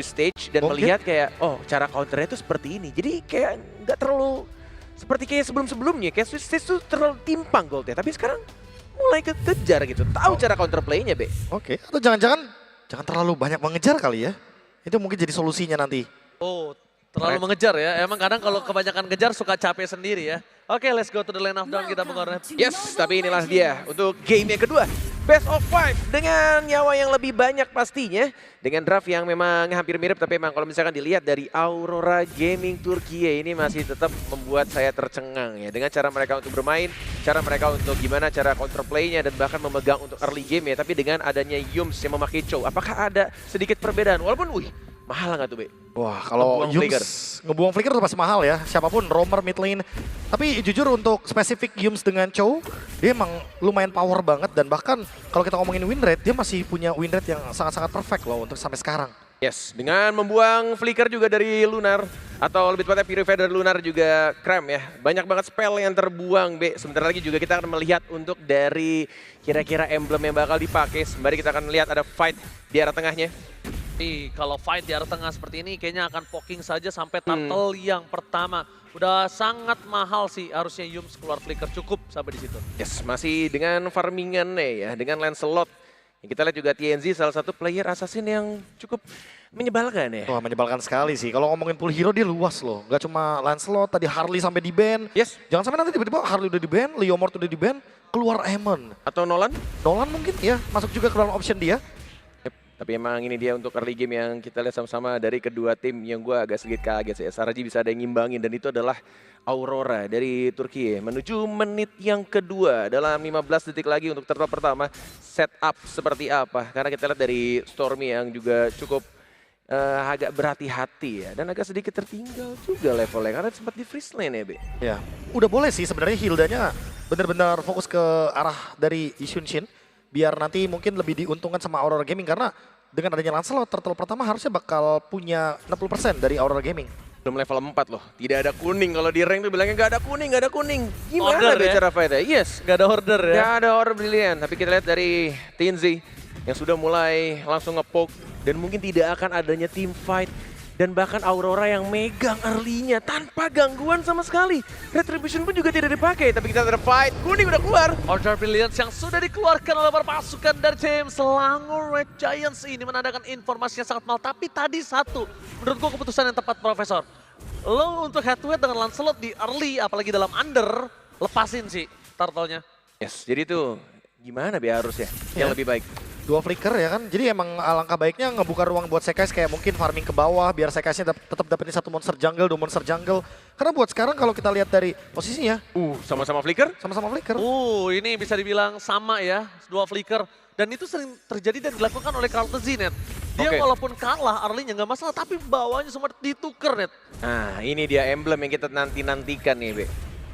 stage dan melihat kayak, oh cara counternya itu seperti ini. Jadi kayak nggak terlalu seperti kayak sebelum-sebelumnya. Kayak Swiss stage tuh terlalu timpang goldnya. Tapi sekarang mulai kekejar gitu. Tahu cara counterplay-nya, Be. Oke, atau jangan-jangan jangan terlalu banyak mengejar kali ya. Itu mungkin jadi solusinya nanti. Oh, terlalu mengejar ya. Emang kadang kalau kebanyakan ngejar suka capek sendiri ya. Oke, let's go to the lane of down kita Bung. Yes, tapi inilah dia untuk game yang kedua. Best of 5 dengan nyawa yang lebih banyak pastinya. Dengan draft yang memang hampir mirip, tapi memang kalau misalkan dilihat dari Aurora Gaming Turkiye ini masih tetap membuat saya tercengang ya. Dengan cara mereka untuk bermain, cara mereka untuk gimana cara counterplay-nya dan bahkan memegang untuk early game ya. Tapi dengan adanya Yums yang memakai Chow, apakah ada sedikit perbedaan? Walaupun, mahal nggak tuh, Be? Wah, kalau Yums ngebuang flicker itu pasti mahal ya. Siapapun, roamer, mid lane. Tapi jujur untuk spesifik Yums dengan Chow, dia emang lumayan power banget. Dan bahkan kalau kita ngomongin win rate, dia masih punya win rate yang sangat-sangat perfect loh untuk sampai sekarang. Yes, dengan membuang flicker juga dari Lunar, atau lebih tepatnya Purify dari Lunar juga Cram ya. Banyak banget spell yang terbuang, Be. Sebentar lagi juga kita akan melihat untuk dari kira-kira emblem yang bakal dipakai. Sembari kita akan melihat ada fight di arah tengahnya. Kalau fight di arah tengah seperti ini kayaknya akan poking saja sampai turtle yang pertama. Udah sangat mahal sih harusnya Yums keluar flicker cukup sampai di situ. Yes, masih dengan farmingannya ya, dengan Lancelot. Yang kita lihat juga TNZ salah satu player assassin yang cukup menyebalkan ya. Wah, menyebalkan sekali sih. Kalau ngomongin pool hero dia luas loh. Gak cuma Lancelot, tadi Harley sampai di ban. Yes. Jangan sampai nanti tiba-tiba Harley udah di ban, Leomord udah di ban, keluar Aemon. Atau Nolan? Nolan mungkin ya, masuk juga ke dalam option dia. Tapi emang ini dia untuk early game yang kita lihat sama-sama dari kedua tim yang gue agak sedikit kaget ya. Saraji bisa ada yang ngimbangin dan itu adalah Aurora dari Turki. Menuju menit yang kedua dalam 15 detik lagi untuk turtle pertama. Setup seperti apa? Karena kita lihat dari Stormy yang juga cukup agak berhati-hati ya. Dan agak sedikit tertinggal juga levelnya karena sempat di freeze lane ya, Be. Ya, udah boleh sih sebenarnya Hildanya benar-benar fokus ke arah dari Ishunshin. Biar nanti mungkin lebih diuntungkan sama Aurora Gaming karena dengan adanya Lancelot, turtle pertama harusnya bakal punya 60% dari Aurora Gaming. Belum level 4 loh, tidak ada kuning. Kalau di rank tuh bilangnya nggak ada kuning, nggak ada kuning. Gimana Order ya? cara fight-nya? Yes. Gak ada order ya? Nggak ada order brilian, tapi kita lihat dari TNZ yang sudah mulai langsung nge-poke. Dan mungkin tidak akan adanya team fight. Dan bahkan Aurora yang megang early-nya tanpa gangguan sama sekali. Retribution pun juga tidak dipakai, tapi kita ada fight. Kuning udah keluar. Order Brilliance yang sudah dikeluarkan oleh para pasukan dari tim Selangor Red Giants ini menandakan informasi yang sangat mahal. Tapi tadi satu, menurut gua keputusan yang tepat Profesor. Lo untuk head to head dengan Lancelot di early, apalagi dalam under, lepasin sih turtle-nya. Yes, jadi itu gimana biar harusnya yang lebih baik. Dua flicker ya kan, jadi emang alangkah baiknya ngebuka ruang buat Sekais kayak mungkin farming ke bawah biar Sekaisnya tetap dapetin satu monster jungle, dua monster jungle. Karena buat sekarang kalau kita lihat dari posisinya, Sama-sama flicker. sama-sama flicker. Ini bisa dibilang sama ya, dua flicker. Dan itu sering terjadi dan dilakukan oleh Carlton Net. Dia walaupun kalah early-nya nggak masalah, tapi bawahnya semua dituker Net. Nah, ini dia emblem yang kita nantikan nih, Be.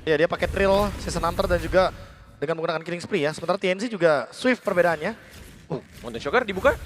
Ya dia pakai Trill, Season Hunter dan juga dengan menggunakan Killing Spree ya. Sementara TNC juga Swift perbedaannya. Mountain Shocker dibuka.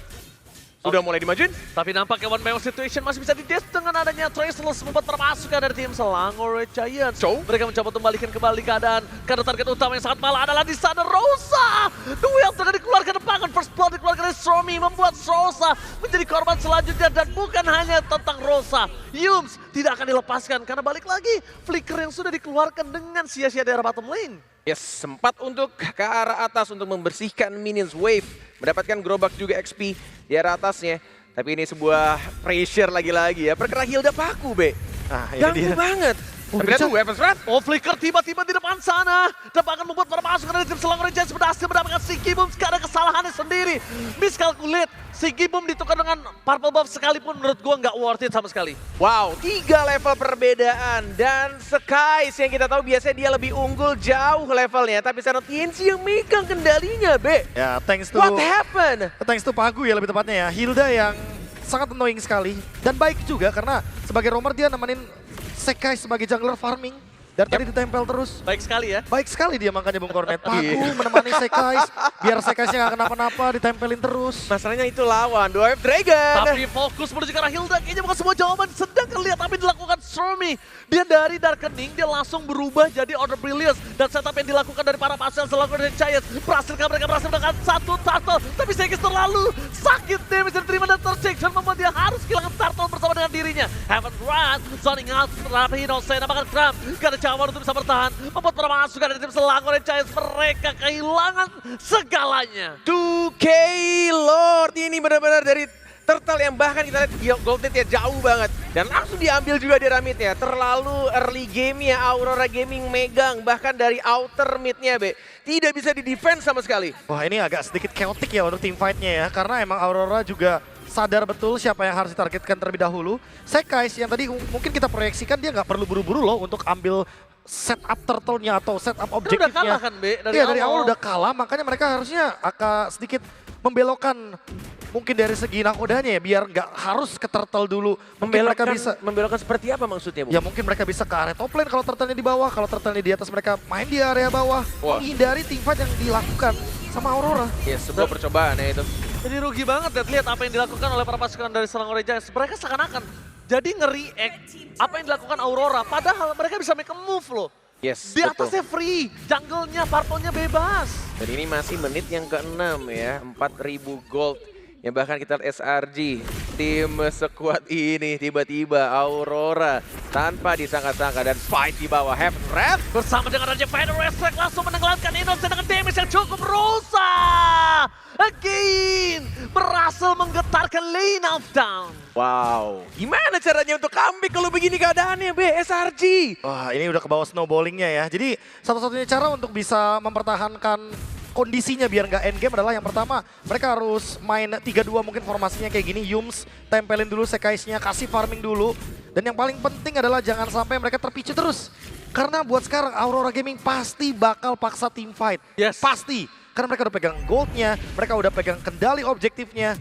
Sudah mulai dimajuin. Tapi nampaknya one by one situation masih bisa di-death dengan adanya Traceless membuat permasukan dari tim Selangor Red Giants. Mereka mencoba membalikan kembali keadaan. Karena target utama yang sangat malah adalah di sana Rosa. Duel tengah dikeluarkan depangan. First blood dikeluarkan dari Stormy membuat Rosa menjadi korban selanjutnya. Dan bukan hanya tentang Rosa. Yums tidak akan dilepaskan karena balik lagi flicker yang sudah dikeluarkan dengan sia-sia daerah bottom lane. Yes, sempat untuk ke arah atas untuk membersihkan minions wave. Mendapatkan gerobak juga XP di arah atasnya. Tapi ini sebuah pressure lagi-lagi ya. Perkara Hilda paku, Be. Nah, ini Ganggu dia. banget. Tapi lihat tuh, weapons rat. Flicker tiba-tiba di depan sana. Dan bahkan membuat permasukan dari tim Selangor Red Giants berhasil mendapatkan Sigi Boom karena kesalahannya sendiri. Miscalculate. Sigi Boom ditukar dengan purple buff sekalipun menurut gua nggak worth it sama sekali. Wow, 3 level perbedaan. Dan Sekais yang kita tahu biasanya dia lebih unggul jauh levelnya. Tapi sana TNC yang megang kendalinya, Be. Ya, thanks to What happened? Pagu ya lebih tepatnya ya. Hilda yang sangat annoying sekali. Dan baik juga karena sebagai roamer dia nemenin Sekais sebagai jungler farming. Dari tadi ditempel terus. Baik sekali ya. Baik sekali dia makanya Bung Cornet. Pagu menemani Sekais. Biar Sekaisnya nggak kenapa-napa, ditempelin terus. Masalahnya itu lawan Dwarf Dragon. Tapi fokus menuju ke arah Hilda, kayaknya bukan semua jawaban sedang terlihat tapi dilakukan Stormy. Dia dari Darkening, dia langsung berubah jadi Order Brilliance. Dan setup yang dilakukan dari para pasukan Selangor Red Giants. Berhasilkah mereka berhasil mendapatkan satu turtle. Tapi Sekais terlalu sakit damage yang diterima dan tercek. Dan membuat dia harus kehilangan turtle dengan dirinya. Heaven Run, zoning out, terapi Innocent, apakah Kram gak ada jawaban untuk bisa bertahan. Membuat permasukan dari tim Selangor Giants, mereka kehilangan segalanya. 2K Lord ini benar-benar dari Turtle yang bahkan kita lihat Golden ya jauh banget. Dan langsung diambil juga di Ramit-nya. Terlalu early game-nya Aurora Gaming megang. Bahkan dari outer mid-nya Be. Tidak bisa di-defense sama sekali. Wah ini agak sedikit chaotic ya untuk team fight-nya ya. Karena emang Aurora juga sadar betul siapa yang harus ditargetkan terlebih dahulu. Sekais yang tadi mungkin kita proyeksikan dia nggak perlu buru-buru loh untuk ambil setup turtle-nya atau setup objektifnya. Udah kalah kan Be? Dari awal udah kalah, makanya mereka harusnya agak sedikit membelokkan mungkin dari segi nakodanya ya, biar nggak harus ke turtle dulu. Mungkin mereka bisa membelokkan seperti apa maksudnya, Bu? ya mungkin mereka bisa ke area top lane kalau turtle-nya di bawah, kalau turtle-nya di atas mereka main di area bawah. Wah. Menghindari team fight yang dilakukan sama Aurora. Ya, sebuah percobaan ya itu. Jadi rugi banget lihat apa yang dilakukan oleh para pasukan dari Selangor Giants. Mereka seakan-akan jadi nge-react apa yang dilakukan Aurora. Padahal mereka bisa make a move loh. Yes, Di betul. atasnya free, jungle-nya, purple-nya bebas. Dan ini masih menit yang ke-6 ya, 4.000 gold. Yang bahkan kita lihat SRG, tim sekuat ini tiba-tiba Aurora tanpa disangka-sangka dan fight di bawah Heaven Wrath. Bersama dengan Raja Fighter Respect langsung menenggelamkan Innocent dengan damage yang cukup. Rosa again berhasil menggetarkan Lane of Down. Wow, gimana caranya untuk comeback kalau begini keadaannya SRG? Wah ini udah ke bawah snowballingnya ya. Jadi satu-satunya cara untuk bisa mempertahankan kondisinya biar nggak endgame adalah yang pertama mereka harus main 3-2 mungkin formasinya kayak gini. Yums tempelin dulu Sekaisnya, kasih farming dulu. Dan yang paling penting adalah jangan sampai mereka terpicu terus. Karena buat sekarang Aurora Gaming pasti bakal paksa team fight. Yes. Pasti. Karena mereka udah pegang goldnya, mereka udah pegang kendali objektifnya.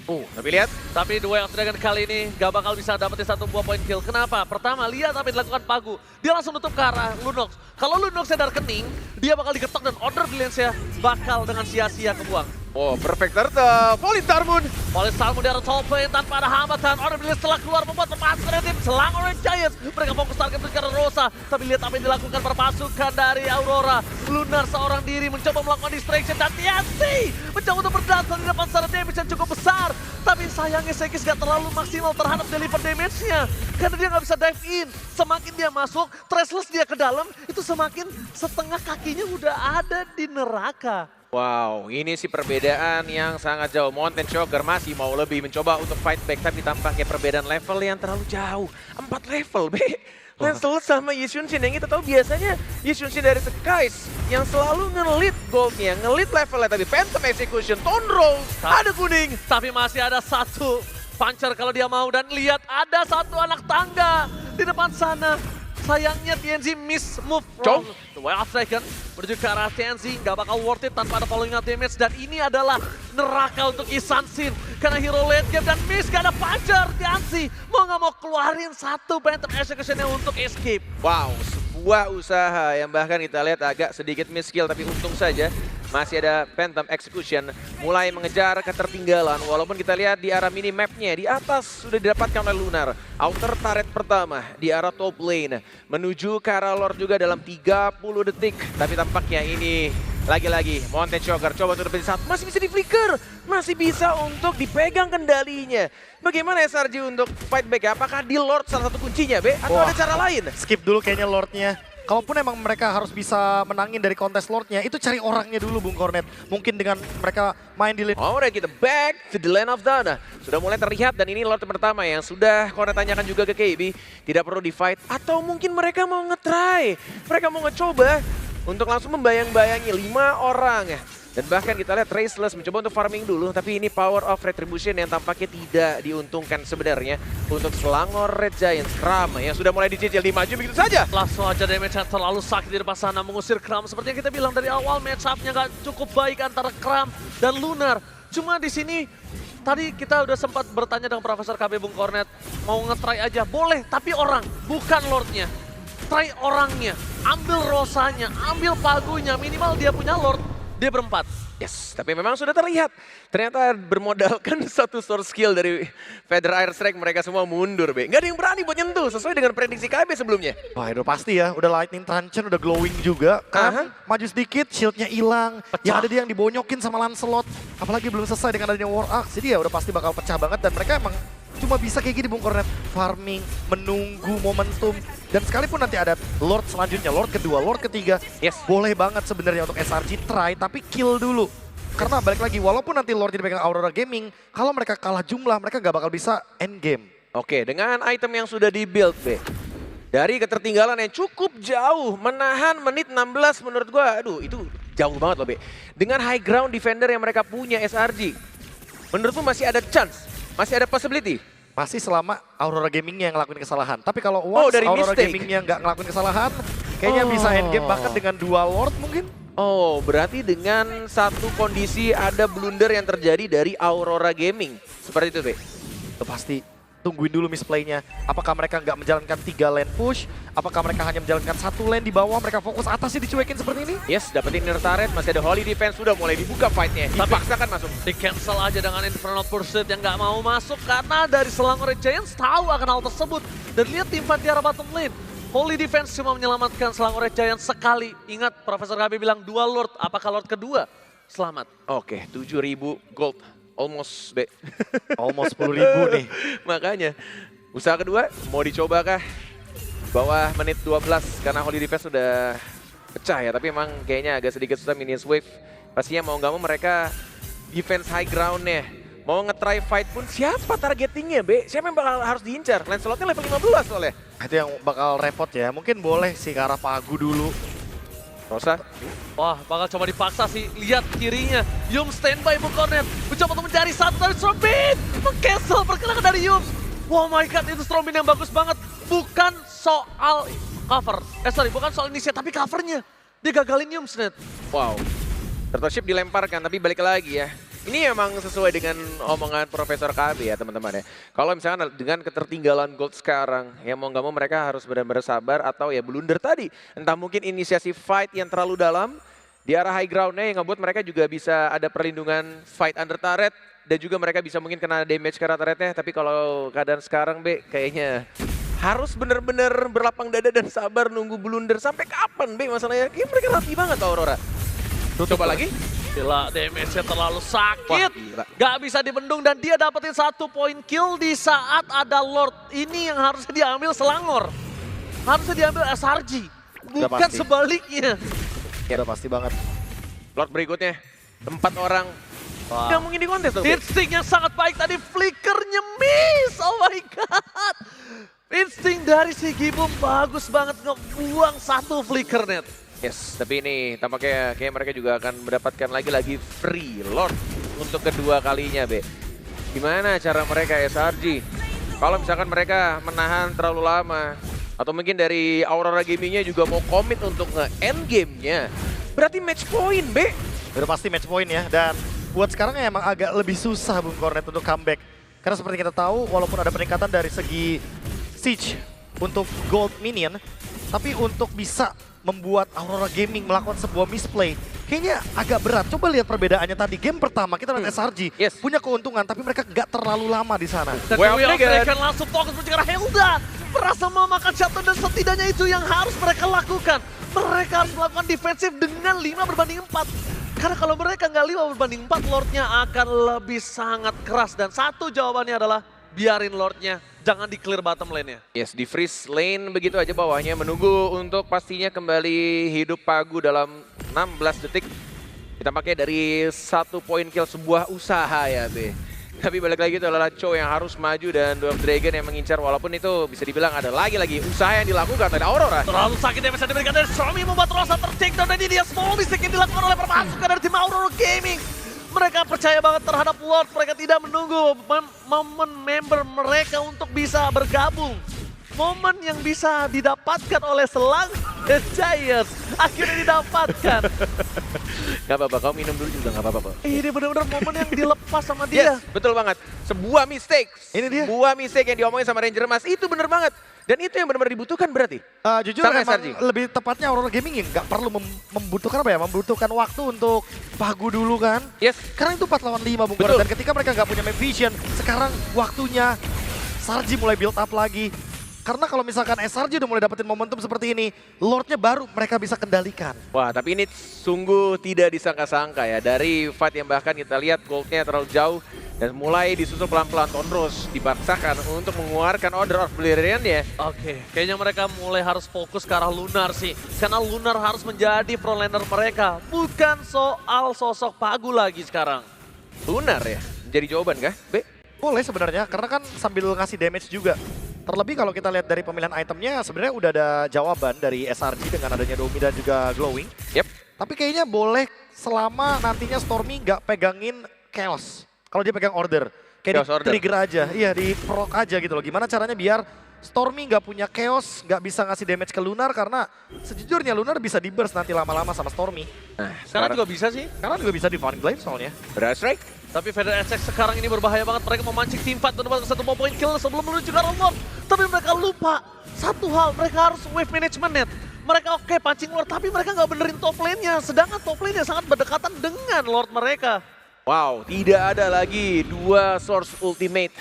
Tapi lihat, Tapi dua yang sedangkan kali ini gak bakal bisa dapetin satu buah point kill. Kenapa? Pertama, lihat apa yang dilakukan Pagu. Dia langsung nutup ke arah Lunox. Kalau Lunox sadar kening, dia bakal digetok dan order brilliance-nya bakal dengan sia-sia kebuang. oh perfect turtle, Politar Moon. Politar di arah top lane tanpa ada hambatan. Order brilliance setelah keluar membuat perpasukan dari tim Selangor Giants. Mereka fokus target ke arah Rosa. Tapi lihat apa yang dilakukan perpasukan dari Aurora. Lunar seorang diri mencoba melakukan distraction dan TNC mencoba untuk berdasar di depan secara damage yang cukup besar. Tapi sayangnya Sekis gak terlalu maksimal terhadap deliver damage-nya. Karena dia gak bisa dive in. Semakin dia masuk, Trashless dia ke dalam, itu semakin setengah kakinya udah ada di neraka. Wow, ini sih perbedaan yang sangat jauh. Mountain Shocker masih mau lebih mencoba untuk fight back, tapi tampaknya perbedaan level yang terlalu jauh. 4 level, Be. Lancelot sama Yishunshin yang kita tahu biasanya Yishunshin dari Sekais yang selalu ngelit goldnya, ngelit levelnya. Tapi Phantom Execution, Tone Rolls, ada kuning. Tapi masih ada satu puncher kalau dia mau, dan lihat ada satu anak tangga di depan sana. Sayangnya TNZ miss move from the Wild Dragon menuju ke arah TNZ, nggak bakal worth it tanpa ada following up damage. Dan ini adalah neraka untuk Isansin karena hero late game dan miss, gak ada puncher. TNZ mau nggak mau keluarin satu Phantom Execution-nya untuk escape. Wow, sebuah usaha yang bahkan kita lihat agak sedikit miss skill, tapi untung saja masih ada Phantom Execution mulai mengejar ketertinggalan. Walaupun kita lihat di arah minimapnya, di atas sudah didapatkan oleh Lunar. Outer turret pertama di arah top lane. Menuju ke arah Lord juga dalam 30 detik. Tapi tampaknya ini lagi-lagi Mountain Shocker coba untuk dapetin satu. Masih bisa di flicker. Masih bisa untuk dipegang kendalinya. Bagaimana SRG untuk fight back? Apakah di Lord salah satu kuncinya, Be? Atau Wah, ada cara lain? skip dulu kayaknya Lordnya. Kalaupun emang mereka harus bisa menangin dari kontes Lordnya, itu cari orangnya dulu Bung Kornet. Mungkin dengan mereka main di lane. Alright, kita back to the Land of Dana. Sudah mulai terlihat dan ini Lord pertama yang sudah Kornet tanyakan juga ke KB. Tidak perlu di fight atau mungkin mereka mau nge-try. Mereka mau ngecoba untuk langsung membayang-bayangi 5 orang. Dan bahkan kita lihat Traceless mencoba untuk farming dulu, tapi ini power of retribution yang tampaknya tidak diuntungkan sebenarnya untuk Selangor Red Giants. Kram yang sudah mulai dicicil di maju begitu saja. Langsung aja damage yang terlalu sakit di depan sana mengusir Kram. Seperti yang kita bilang dari awal, match up-nya gak cukup baik antara Kram dan Lunar. Cuma di sini tadi kita udah sempat bertanya dengan Profesor KB Bung Kornet, mau nge-try aja boleh, tapi orang, bukan Lordnya. Try orangnya, ambil Rosanya, ambil Pagunya, minimal dia punya Lord. Dia berempat. Yes, tapi memang sudah terlihat. Ternyata bermodalkan satu source skill dari Feather Air Strike, mereka semua mundur, Be. Nggak ada yang berani buat nyentuh, sesuai dengan prediksi KB sebelumnya. Wah itu pasti ya, udah Lightning Truncheon, udah glowing juga. Kan maju sedikit, shieldnya hilang. Yang ada dia yang dibonyokin sama Lancelot. Apalagi belum selesai dengan adanya War Axe. Jadi ya udah pasti bakal pecah banget dan mereka emang cuma bisa kayak gini Bung Kornet. Farming, menunggu momentum. Dan sekalipun nanti ada Lord selanjutnya, Lord kedua, Lord ketiga. Yes. Boleh banget sebenarnya untuk SRG try, tapi kill dulu. Karena balik lagi, walaupun nanti Lord dipegang Aurora Gaming, kalau mereka kalah jumlah, mereka nggak bakal bisa end game. Oke, dengan item yang sudah di-build, B. Dari ketertinggalan yang cukup jauh, menahan menit 16 menurut gua, aduh itu jauh banget loh, B. Dengan high ground defender yang mereka punya, SRG. Menurutmu masih ada chance? Masih ada possibility? Masih selama Aurora Gamingnya yang ngelakuin kesalahan. Tapi kalau dari Aurora mistake. Gamingnya nggak ngelakuin kesalahan, kayaknya bisa end game bahkan dengan 2 Lord mungkin. Oh, berarti dengan satu kondisi ada blunder yang terjadi dari Aurora Gaming. Seperti itu, B. Itu pasti tungguin dulu misplaynya. Apakah mereka nggak menjalankan 3 lane push? Apakah mereka hanya menjalankan 1 lane di bawah? Mereka fokus atasnya dicuekin seperti ini? Yes, dapetin inner turret, masih ada Holy Defense, sudah mulai dibuka fight-nya. Dipaksakan masuk. Di cancel aja dengan Infernal Pursuit yang nggak mau masuk karena dari Selangor Giants tahu akan hal tersebut. Dan lihat tim fight di arah bottom lane. Holy Defense cuma menyelamatkan Selangor Giants sekali. Ingat Profesor KB bilang 2 Lord, apakah Lord kedua? Selamat. Oke, 7.000 gold. Almost, B. Almost 10.000 nih. Makanya, usaha kedua mau dicoba kah? Bawah menit 12 karena Holy Defense sudah pecah ya. Tapi emang kayaknya agak sedikit susah Minions Wave. Pastinya mau nggak mau mereka defense high ground-nya. Mau nge-try fight pun siapa targetingnya, B? Siapa yang bakal harus diincar? Lancelotnya level 15 soalnya. Itu yang bakal repot ya. Mungkin boleh sih ke arah Pagu dulu. Rosa, Wah, bakal coba dipaksa sih. Lihat kirinya. Yum standby Bung Kornet. Mencoba untuk mencari satu dari Strombin. Meng-cancel pergerakan dari Yum. Oh my god, itu Strombin yang bagus banget. Bukan soal cover. Bukan soal inisiat, tapi covernya. Dia gagalin Yum Snet. wow. Turtle Ship dilemparkan, tapi balik lagi ya. Ini emang sesuai dengan omongan Profesor KB ya teman-teman ya. Kalau misalkan dengan ketertinggalan gold sekarang, ya mau nggak mau mereka harus benar-benar sabar atau ya blunder tadi. Entah mungkin inisiasi fight yang terlalu dalam di arah high ground-nya yang ngebuat mereka juga bisa ada perlindungan fight under turret. Dan juga mereka bisa mungkin kena damage ke arah turretnya. Tapi kalau keadaan sekarang B kayaknya harus benar-benar berlapang dada dan sabar nunggu blunder. Sampai kapan B masalahnya? Kayaknya mereka rapi banget Aurora. Coba lagi. Gila, damage-nya terlalu sakit. Wah, gila. Gak bisa dibendung dan dia dapetin 1 poin kill di saat ada Lord. Ini yang harusnya diambil Selangor. Harusnya diambil SRG. Bukan pasti. sebaliknya. Ya udah pasti banget. Lord berikutnya, 4 orang. Wah. Nggak mungkin di kontes tuh. Insting yang sangat baik tadi, flickernya miss. Oh my god. Insting dari si Gibum bagus banget ngebuang 1 flicker net. Yes, tapi ini tampaknya kayak mereka juga akan mendapatkan lagi free Lord untuk kedua kalinya, B. Gimana cara mereka SRG? Kalau misalkan mereka menahan terlalu lama, atau mungkin dari Aurora Gamingnya juga mau komit untuk nge-end game-nya, berarti match point, B. Udah pasti match point ya. Dan buat sekarang emang agak lebih susah Bung Kornet untuk comeback. Karena seperti kita tahu, walaupun ada peningkatan dari segi siege untuk gold minion, tapi untuk bisa membuat Aurora Gaming melakukan sebuah misplay, kayaknya agak berat. Coba lihat perbedaannya tadi. Game pertama kita lihat SRG Yes. punya keuntungan, tapi mereka nggak terlalu lama di sana. Dan Well Will played. akan langsung fokus mencegah Hilda. Merasa memakan shutdown dan setidaknya itu yang harus mereka lakukan. Mereka harus melakukan defensif dengan 5 berbanding 4. Karena kalau mereka nggak 5 berbanding 4, Lordnya akan lebih sangat keras. Dan satu jawabannya adalah biarin Lordnya, jangan di-clear bottom lane-nya. Yes, di freeze lane begitu aja bawahnya, menunggu untuk pastinya kembali hidup Pagu dalam 16 detik. Kita pakai dari 1 poin kill sebuah usaha ya, B. Tapi balik lagi itu adalah Cho yang harus maju dan Dwarf Dragon yang mengincar, walaupun itu bisa dibilang ada lagi usaha yang dilakukan oleh Aurora. Terlalu sakit yang bisa diberikan dari Xiaomi membuat Rosa ter-takedown dan ini dia small mistake yang dilakukan oleh permasukan dari tim Aurora Gaming. Mereka percaya banget terhadap Lord, mereka tidak menunggu momen member mereka untuk bisa bergabung. Momen yang bisa didapatkan oleh Selang dan Giants akhirnya didapatkan. Gak apa-apa, kau minum dulu juga gak apa-apa. Ini benar-benar momen yang dilepas sama dia. Yes, betul banget. Sebuah mistake. Ini dia. Sebuah mistake yang diomongin sama Ranger Mas, itu bener banget. Dan itu yang benar-benar dibutuhkan berarti. Jujur Sama emang SRG. lebih tepatnya Aurora Gaming nggak perlu membutuhkan apa ya, membutuhkan waktu untuk Pagu dulu kan. Yes. Karena itu 4 lawan 5 Bung Betul. Kornet. Dan ketika mereka nggak punya map vision, sekarang waktunya SRG mulai build up lagi. Karena kalau misalkan SRG udah mulai dapetin momentum seperti ini, Lordnya baru mereka bisa kendalikan. Wah, tapi ini sungguh tidak disangka-sangka ya. Dari fight yang bahkan kita lihat goldnya terlalu jauh Dan mulai disusul pelan-pelan Tonros dipaksakan untuk mengeluarkan Order of Valerian-nya. Oke, kayaknya mereka mulai harus fokus ke arah Lunar sih. Karena Lunar harus menjadi frontlaner mereka. Bukan soal sosok Pagu lagi sekarang. Lunar ya, jadi jawaban kah, B? Boleh sebenarnya, karena kan sambil ngasih damage juga. Terlebih kalau kita lihat dari pemilihan itemnya, sebenarnya udah ada jawaban dari SRG dengan adanya Domi dan juga Glowing. Yep. Tapi kayaknya boleh selama nantinya Stormy nggak pegangin Chaos. Kalau dia pegang Order, kayak Chaos Order. trigger aja, iya di proc aja gitu loh. Gimana caranya biar Stormy nggak punya Chaos, nggak bisa ngasih damage ke Lunar karena sejujurnya Lunar bisa di burst nanti lama-lama sama Stormy. Nah, Sekarang juga bisa sih. Karena juga bisa di Divine Glaive soalnya. Berat strike. Tapi Vader SX sekarang ini berbahaya banget. Mereka memancing team fight untuk mendapatkan 1 point kill sebelum menuju ke arah Lord. Tapi mereka lupa satu hal, mereka harus wave management net. Mereka oke pancing Lord, tapi mereka nggak benerin top lane-nya. Sedangkan top lane-nya sangat berdekatan dengan Lord mereka. Wow, tidak ada lagi 2 source ultimate.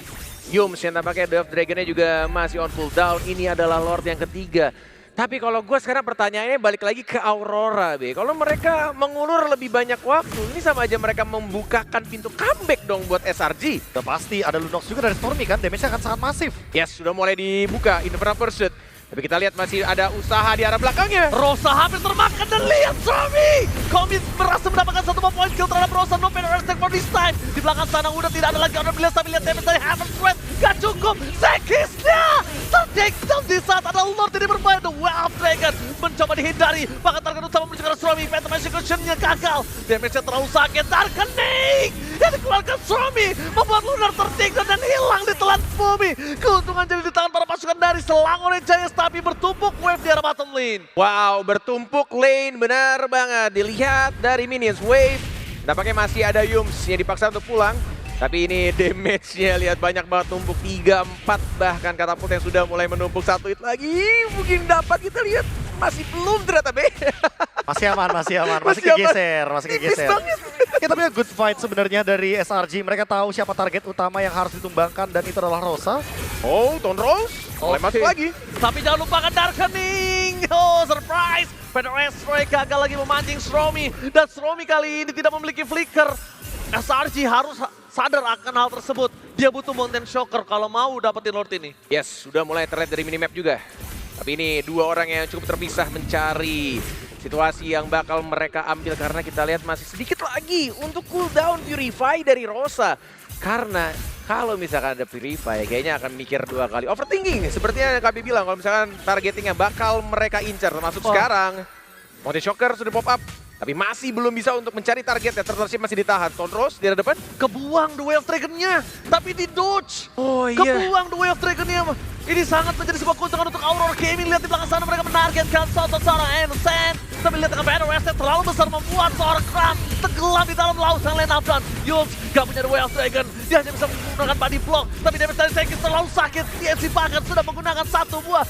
Yums yang tampaknya Death Dragon-nya juga masih on cooldown. Ini adalah Lord yang ketiga. Tapi kalau gue sekarang pertanyaannya balik lagi ke Aurora, B. Kalau mereka mengulur lebih banyak waktu, ini sama aja mereka membukakan pintu comeback dong buat SRG. Udah pasti ada Lunox juga dari Stormy kan, damage-nya akan sangat masif. Yes, sudah mulai dibuka Infernal Pursuit. Tapi kita lihat masih ada usaha di arah belakangnya. Rosa hampir termakan dan lihat Zombie! Komis berhasil mendapatkan 1 point kill terhadap Rosa. No Vader SX for this time. Di belakang sana udah tidak ada lagi Order Blast, tapi lihat damage dari Heaven's Threat. Gak cukup, Sekisnya tertakedown di saat ada Lord ini bermain. The Wild Dragon mencoba dihindari. Bahkan target utama menuju ke Stormy. Phantom Execution-nya gagal. Damage-nya terlalu sakit. Darkening yang dikeluarkan Stormy membuat Lunar tertinggal dan hilang di telan bumi. Keuntungan jadi di tangan para pasukan dari Selangor Jaya, tapi bertumpuk wave di arah bottom lane. Wow, bertumpuk lane, benar banget. Dilihat dari minions wave, nampaknya masih ada Yums yang dipaksa untuk pulang. Tapi ini damage-nya lihat banyak banget, tumpuk 3, 4 bahkan katapult yang sudah mulai menumpuk 1 hit lagi. Mungkin dapat, kita lihat masih belum ternyata, B. Masih aman, masih aman, masih Masih aman. kegeser, masih Tipis kegeser. banget. Ya, tapi good fight sebenarnya dari SRG. Mereka tahu siapa target utama yang harus ditumbangkan dan itu adalah Rosa. Oh, Tonros mulai masuk lagi. Tapi jangan lupakan Darkening. Oh, surprise. Vader Destroy gagal lagi memancing Stormy. Dan Stormy kali ini tidak memiliki flicker. SRG harus sadar akan hal tersebut. Dia butuh Mountain Shocker kalau mau dapetin Lord ini. Yes, sudah mulai terlihat dari minimap juga. Tapi ini 2 orang yang cukup terpisah mencari situasi yang bakal mereka ambil karena kita lihat masih sedikit lagi untuk cooldown Purify dari Rosa. Karena kalau misalkan ada Purify kayaknya akan mikir 2 kali. Overthinking sepertinya yang kami bilang kalau misalkan targetingnya bakal mereka incar termasuk sekarang. Mountain Shocker sudah pop up. Tapi masih belum bisa untuk mencari target ya, Turtlership masih ditahan. Tonros di arah depan. Kebuang Duel of Dragon-nya, tapi di dodge. Oh iya. Kebuang Duel of Dragon-nya. Ini sangat menjadi sebuah keuntungan untuk Aurora Gaming. Lihat di belakang sana mereka menargetkan seorang Innocent. Tapi lihat dengan Vader SX terlalu besar membuat seorang Kram tenggelam di dalam lautan lane up dan Yulz gak punya Duel of Dragon. Dia hanya bisa menggunakan body block. Tapi damage dari Sekis terlalu sakit. TNC bahkan sudah menggunakan 1 buah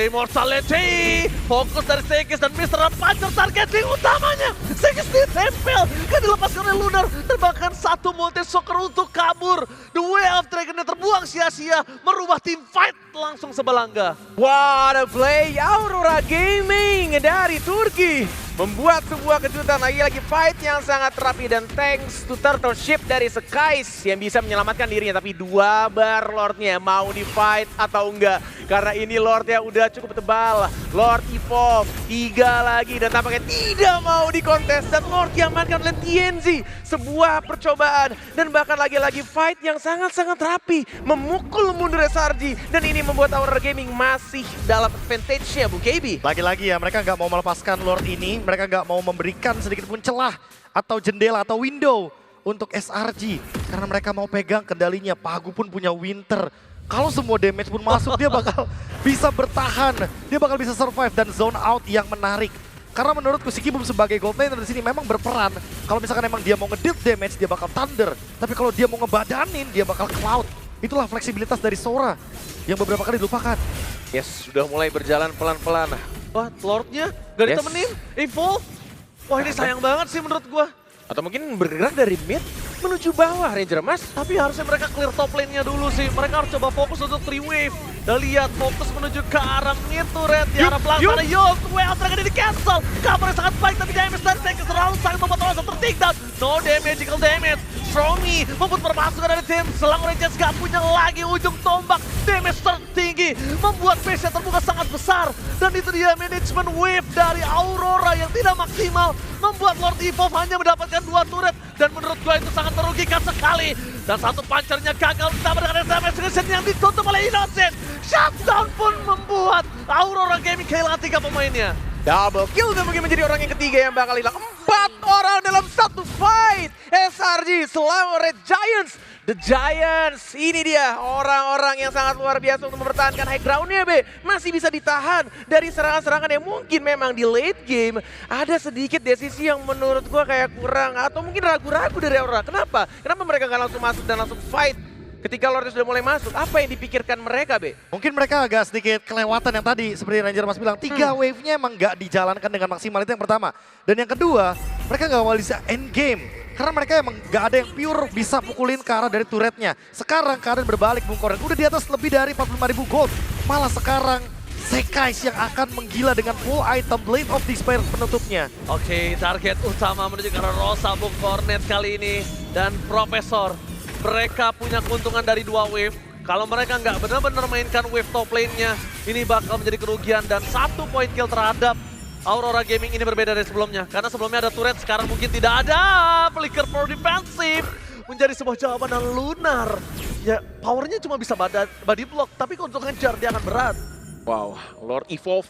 Immortality. Fokus dari Sekis dan Mr. Pancur targeting utamanya. Sekis ditempel, kan dilepaskan oleh Lunar. Dan bahkan 1 Mountain Shocker untuk kabur. The Way of Dragon-nya terbuang sia-sia. Merubah tim fight langsung sebelangga. What a play Aurora Gaming dari Turki. Membuat sebuah kejutan lagi-lagi fight yang sangat rapi dan thanks to Turtleship dari Skies yang bisa menyelamatkan dirinya. Tapi 2 bar Lordnya mau di fight atau enggak. Karena ini Lordnya udah cukup tebal. Lord evolve 3 lagi dan tampaknya tidak mau dikontes. Dan Lord diamankan oleh TNZ. Sebuah percobaan dan bahkan lagi-lagi fight yang sangat-sangat rapi. Memukul mundur SRG dan ini membuat Aurora Gaming masih dalam advantage-nya, Bu KB. Lagi-lagi ya, mereka nggak mau melepaskan Lord ini. Mereka nggak mau memberikan sedikit pun celah atau jendela atau window untuk SRG. Karena mereka mau pegang kendalinya. Pagu pun punya Winter. Kalau semua damage pun masuk, dia bakal bisa bertahan. Dia bakal bisa survive dan zone out yang menarik. Karena menurutku si Kibum sebagai gold laner di sini memang berperan. Kalau misalkan emang dia mau nge-deal damage, dia bakal Thunder. Tapi kalau dia mau ngebadanin, dia bakal Cloud. Itulah fleksibilitas dari Sora yang beberapa kali dilupakan. Yes, sudah mulai berjalan pelan-pelan. Wah, Lordnya gak Yes. ditemenin. Evolve. Wah, ini sayang banget sih menurut gua. Atau mungkin bergerak dari mid. menuju bawah Ranger Mas. Tapi harusnya mereka clear top lane-nya dulu sih. Mereka harus coba fokus untuk 3 wave. Dan lihat fokus menuju ke arah mid turret. Di arah belakang ada Yus. Well, mereka di cancel. Covernya sangat baik tapi damage dari Taker terlalu sangat membuat Rosa tertake down. No magical damage. Stromy membuat permasukan dari tim Selangor Rangers gak punya lagi ujung tombak. Damage tertinggi membuat base-nya terbuka sangat besar. Dan itu dia management wave dari Aurora yang tidak maksimal. Membuat Lord Evolve hanya mendapatkan 2 turret. Dan menurut gue itu sangat merugikan sekali. Dan satu punchernya gagal ditambah dengan SMS yang ditutup oleh Innocent. Shutdown pun membuat Aurora Gaming kehilangan 3 pemainnya. Double kill dan mungkin menjadi orang yang ketiga yang bakal hilang. 4 orang dalam satu fight. SRG Selangor Red Giants. The Giants, ini dia orang-orang yang sangat luar biasa untuk mempertahankan high ground-nya, Be. Masih bisa ditahan dari serangan-serangan yang mungkin memang di late game ada sedikit desisi yang menurut gua kayak kurang atau mungkin ragu-ragu dari Aurora. Kenapa? Kenapa mereka nggak langsung masuk dan langsung fight? Ketika Lordnya sudah mulai masuk, apa yang dipikirkan mereka, Be? Mungkin mereka agak sedikit kelewatan yang tadi, seperti Ranger Mas bilang, 3 wave-nya emang nggak dijalankan dengan maksimal, itu yang pertama. Dan yang kedua, mereka nggak mau bisa end game. Karena mereka emang nggak ada yang pure bisa pukulin ke arah dari turretnya. Sekarang keadaan berbalik, Bung Koren. Udah di atas lebih dari 45.000 gold. Malah sekarang Sekais yang akan menggila dengan full item Blade of Despair penutupnya. Oke, target utama menuju ke arah Rosa, Bung Cornet kali ini. Dan Profesor, mereka punya keuntungan dari 2 wave. Kalau mereka nggak benar-benar mainkan wave top lane-nya, ini bakal menjadi kerugian. Dan 1 point kill terhadap Aurora Gaming ini berbeda dari sebelumnya. Karena sebelumnya ada turret, sekarang mungkin tidak ada. Flicker for defensive menjadi sebuah jawaban dan Lunar. Ya, powernya cuma bisa body block, tapi keuntungan jar dia akan berat. Wow, Lord Evolve.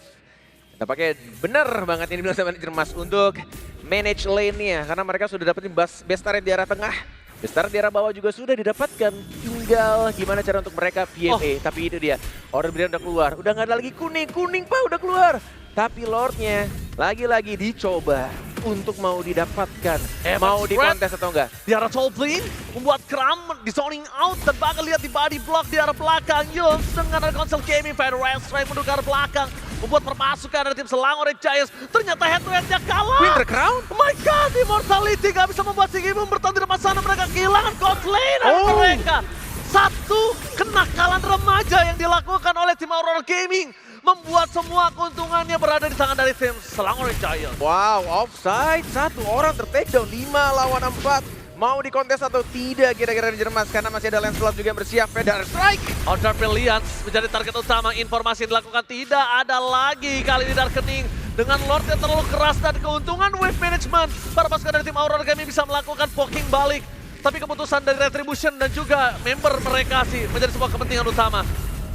Tampaknya benar banget ini bilang sama manajer Mas untuk manage lane-nya. Karena mereka sudah dapetin best turret di arah tengah. Best turret di arah bawah juga sudah didapatkan. Tinggal gimana cara untuk mereka PMA. Tapi itu dia, order berian udah keluar. Udah nggak ada lagi kuning Pak udah keluar. Tapi Lordnya lagi-lagi dicoba untuk mau didapatkan. Mau dikontes atau enggak? Di arah Tolblin, membuat Kram di zoning out dan bakal lihat di body block di arah belakang. Yus dengan ada konsol gaming, Fire West Strike menuju ke arah belakang. Membuat permasukan dari tim Selangor Red Giants. Ternyata head-to-headnya kalah. Winter Crown? Oh my god, Immortality gak bisa membuat si Gibbon bertahan di depan sana. Mereka kehilangan court laner mereka. Satu kenakalan remaja yang dilakukan oleh tim Aurora Gaming. Membuat semua keuntungannya berada di tangan dari tim Selangor Red Giants. Wow, offside. 1 orang ter-take down, 5 lawan 4. Mau dikontes atau tidak kira-kira Ranger Mas? Karena masih ada Lancelot juga yang bersiap. Feather Strike. Order Brilliance menjadi target utama. Informasi yang dilakukan tidak ada lagi kali ini Darkening. Dengan Lord yang terlalu keras dan keuntungan wave management. Para pasukan dari tim Aurora Gaming bisa melakukan poking balik. Tapi keputusan dari Retribution dan juga member mereka sih menjadi sebuah kepentingan utama.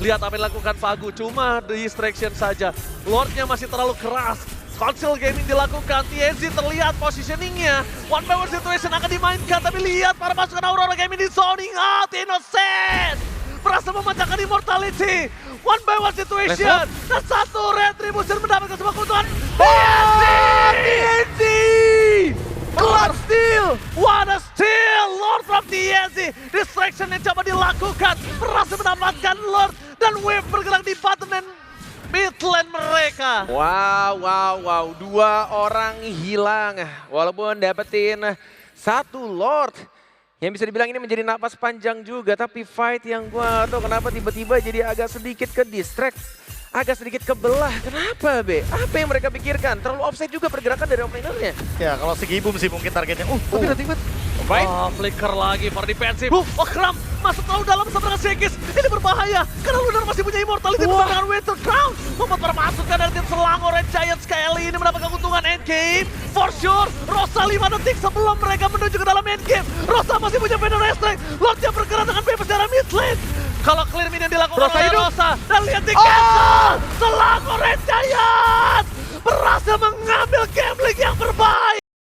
Lihat apa yang dilakukan Fagu, cuma distraction saja. Lordnya masih terlalu keras. Console Gaming dilakukan, TNC terlihat positioningnya. 1v1 situation akan dimainkan, tapi lihat para pasukan Aurora Gaming di zoning out. Innocent berhasil memecahkan Immortality. 1v1 situation, dan 1 Retribution mendapatkan sebuah keuntungan. TNC! Clutch steal! What a steal! Lord from TNC! Distraction yang coba dilakukan, berhasil mendapatkan Lord. Dan Wave bergerak di bottom dan mid lane mereka. Wow. 2 orang hilang. Walaupun dapetin 1 Lord. Yang bisa dibilang ini menjadi napas panjang juga. Tapi fight yang gua tahu kenapa tiba-tiba jadi agak sedikit ke distract. Agak sedikit kebelah. Kenapa, Be? Apa yang mereka pikirkan? Terlalu offside juga pergerakan dari offlaner-nya. Ya kalau segi boom sih mungkin targetnya. Tapi tiba-tiba Flicker lagi for defensive. Kram masuk terlalu dalam bersama dengan Sekis. Ini berbahaya karena Lunar masih punya Immortality bersama dengan Winter Crown. Membuat permasukan dari tim Selangor Red Giants kali ini mendapatkan keuntungan endgame. For sure, Rosa 5 detik sebelum mereka menuju ke dalam endgame. Rosa masih punya Feather Strike. Lordnya bergerak dengan bebas secara mid lane. Kalau clear mid yang dilakukan oleh Rosa. Dan lihat di cancel. Selangor Red Giants berhasil mengambil game league